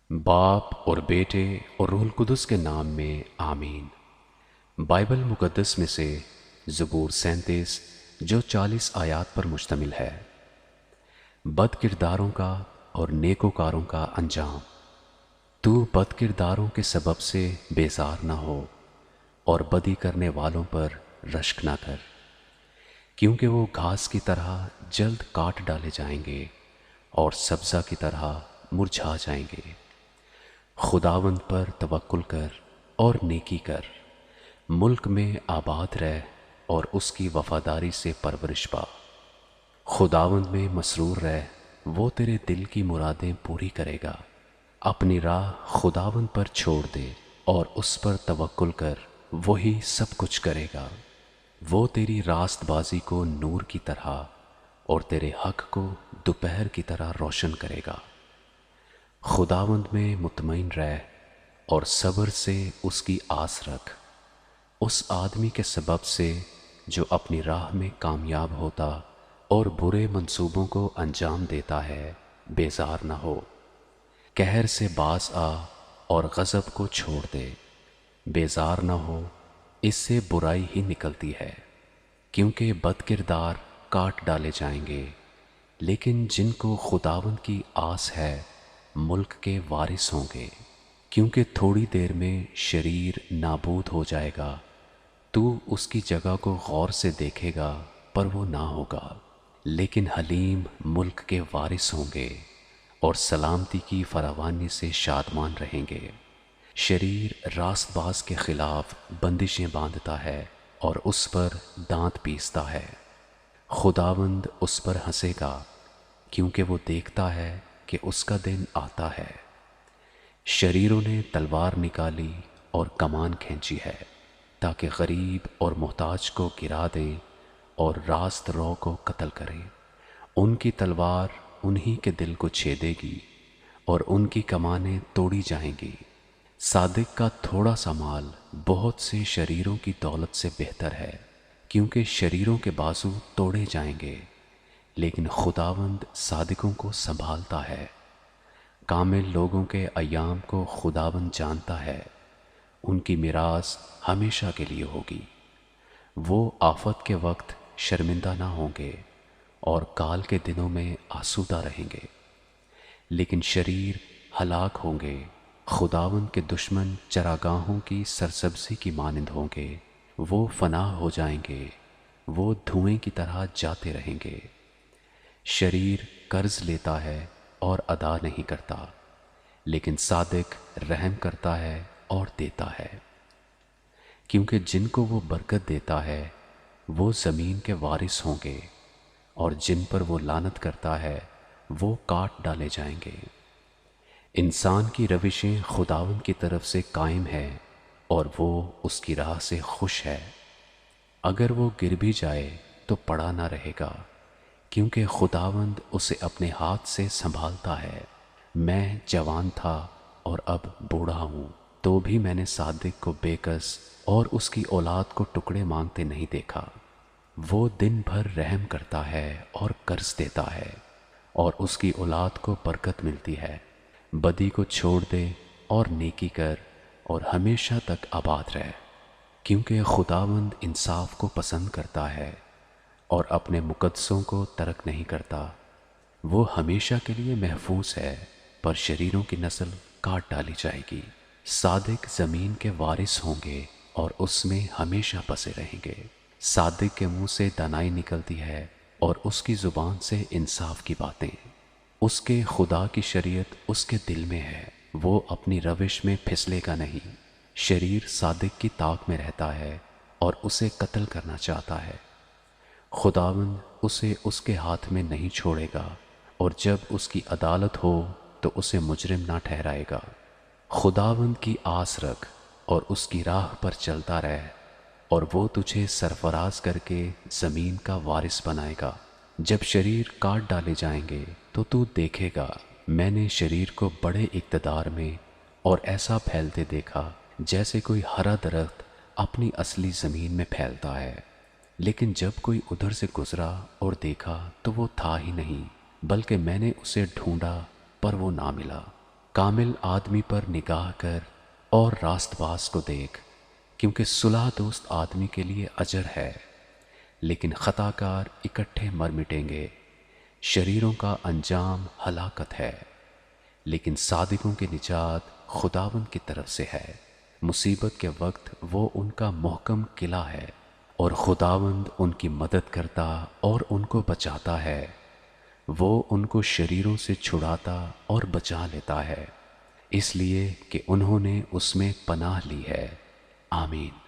باپ اور بیٹے اور روح القدس کے نام میں آمین۔ بائبل مقدس میں سے زبور 37 جو 40 آیات پر مشتمل ہے۔ بد کرداروں کا اور نیکوکاروں کا انجام۔ تو بد کرداروں کے سبب سے بیزار نہ ہو اور بدی کرنے والوں پر رشک نہ کر، کیونکہ وہ گھاس کی طرح جلد کاٹ ڈالے جائیں گے اور سبزہ کی طرح مرجھا جائیں گے۔ خداوند پر توکل کر اور نیکی کر، ملک میں آباد رہ اور اس کی وفاداری سے پرورش پا۔ خداوند میں مسرور رہ، وہ تیرے دل کی مرادیں پوری کرے گا۔ اپنی راہ خداوند پر چھوڑ دے اور اس پر توکل کر، وہی سب کچھ کرے گا۔ وہ تیری راست بازی کو نور کی طرح اور تیرے حق کو دوپہر کی طرح روشن کرے گا۔ خداوند میں مطمئن رہ اور صبر سے اس کی آس رکھ۔ اس آدمی کے سبب سے جو اپنی راہ میں کامیاب ہوتا اور برے منصوبوں کو انجام دیتا ہے، بیزار نہ ہو۔ قہر سے باز آ اور غضب کو چھوڑ دے۔ بیزار نہ ہو، اس سے برائی ہی نکلتی ہے، کیونکہ بد کردار کاٹ ڈالے جائیں گے، لیکن جن کو خداوند کی آس ہے ملک کے وارث ہوں گے۔ کیونکہ تھوڑی دیر میں شریر نابود ہو جائے گا، تو اس کی جگہ کو غور سے دیکھے گا پر وہ نہ ہوگا، لیکن حلیم ملک کے وارث ہوں گے اور سلامتی کی فراوانی سے شادمان رہیں گے۔ شریر راست باز کے خلاف بندشیں باندھتا ہے اور اس پر دانت پیستا ہے۔ خداوند اس پر ہنسے گا، کیونکہ وہ دیکھتا ہے کہ اس کا دن آتا ہے۔ شریروں نے تلوار نکالی اور کمان کھینچی ہے، تاکہ غریب اور محتاج کو گرا دیں اور راست رو کو قتل کریں۔ ان کی تلوار انہی کے دل کو چھیدے گی اور ان کی کمانیں توڑی جائیں گی۔ صادق کا تھوڑا سا مال بہت سے شریروں کی دولت سے بہتر ہے، کیونکہ شریروں کے بازو توڑے جائیں گے، لیکن خداوند صادقوں کو سنبھالتا ہے۔ کامل لوگوں کے ایام کو خداوند جانتا ہے، ان کی میراث ہمیشہ کے لیے ہوگی۔ وہ آفت کے وقت شرمندہ نہ ہوں گے اور کال کے دنوں میں آسودہ رہیں گے، لیکن شریر ہلاک ہوں گے۔ خداوند کے دشمن چراگاہوں کی سرسبزی کی مانند ہوں گے، وہ فنا ہو جائیں گے، وہ دھوئیں کی طرح جاتے رہیں گے۔ شریر قرض لیتا ہے اور ادا نہیں کرتا، لیکن صادق رحم کرتا ہے اور دیتا ہے، کیونکہ جن کو وہ برکت دیتا ہے وہ زمین کے وارث ہوں گے، اور جن پر وہ لعنت کرتا ہے وہ کاٹ ڈالے جائیں گے۔ انسان کی روشیں خداوند کی طرف سے قائم ہے اور وہ اس کی راہ سے خوش ہے۔ اگر وہ گر بھی جائے تو پڑا نہ رہے گا، کیونکہ خداوند اسے اپنے ہاتھ سے سنبھالتا ہے۔ میں جوان تھا اور اب بوڑھا ہوں، تو بھی میں نے صادق کو بے کس اور اس کی اولاد کو ٹکڑے مانگتے نہیں دیکھا۔ وہ دن بھر رحم کرتا ہے اور قرض دیتا ہے، اور اس کی اولاد کو برکت ملتی ہے۔ بدی کو چھوڑ دے اور نیکی کر اور ہمیشہ تک آباد رہ، کیونکہ خداوند انصاف کو پسند کرتا ہے اور اپنے مقدسوں کو ترک نہیں کرتا۔ وہ ہمیشہ کے لیے محفوظ ہے، پر شریروں کی نسل کاٹ ڈالی جائے گی۔ صادق زمین کے وارث ہوں گے اور اس میں ہمیشہ بسے رہیں گے۔ صادق کے منہ سے دانائی نکلتی ہے اور اس کی زبان سے انصاف کی باتیں۔ اس کے خدا کی شریعت اس کے دل میں ہے، وہ اپنی روش میں پھسلے گا نہیں۔ شریر صادق کی طاق میں رہتا ہے اور اسے قتل کرنا چاہتا ہے۔ خداوند اسے اس کے ہاتھ میں نہیں چھوڑے گا، اور جب اس کی عدالت ہو تو اسے مجرم نہ ٹھہرائے گا۔ خداوند کی آس رکھ اور اس کی راہ پر چلتا رہ، اور وہ تجھے سرفراز کر کے زمین کا وارث بنائے گا۔ جب شریر کاٹ ڈالے جائیں گے تو دیکھے گا، میں نے شریر کو بڑے اقتدار میں اور ایسا پھیلتے دیکھا جیسے کوئی ہرا درخت اپنی اصلی زمین میں پھیلتا ہے۔ لیکن جب کوئی ادھر سے گزرا اور دیکھا تو وہ تھا ہی نہیں، بلکہ میں نے اسے ڈھونڈا پر وہ نہ ملا۔ کامل آدمی پر نگاہ کر اور راست باز کو دیکھ، کیونکہ صلح دوست آدمی کے لیے اجر ہے، لیکن خطا کار اکٹھے مر مٹیں گے۔ شریروں کا انجام ہلاکت ہے، لیکن صادقوں کی نجات خداوند کی طرف سے ہے۔ مصیبت کے وقت وہ ان کا محکم قلعہ ہے، اور خداوند ان کی مدد کرتا اور ان کو بچاتا ہے۔ وہ ان کو شریروں سے چھڑاتا اور بچا لیتا ہے، اس لیے کہ انہوں نے اس میں پناہ لی ہے۔ آمین۔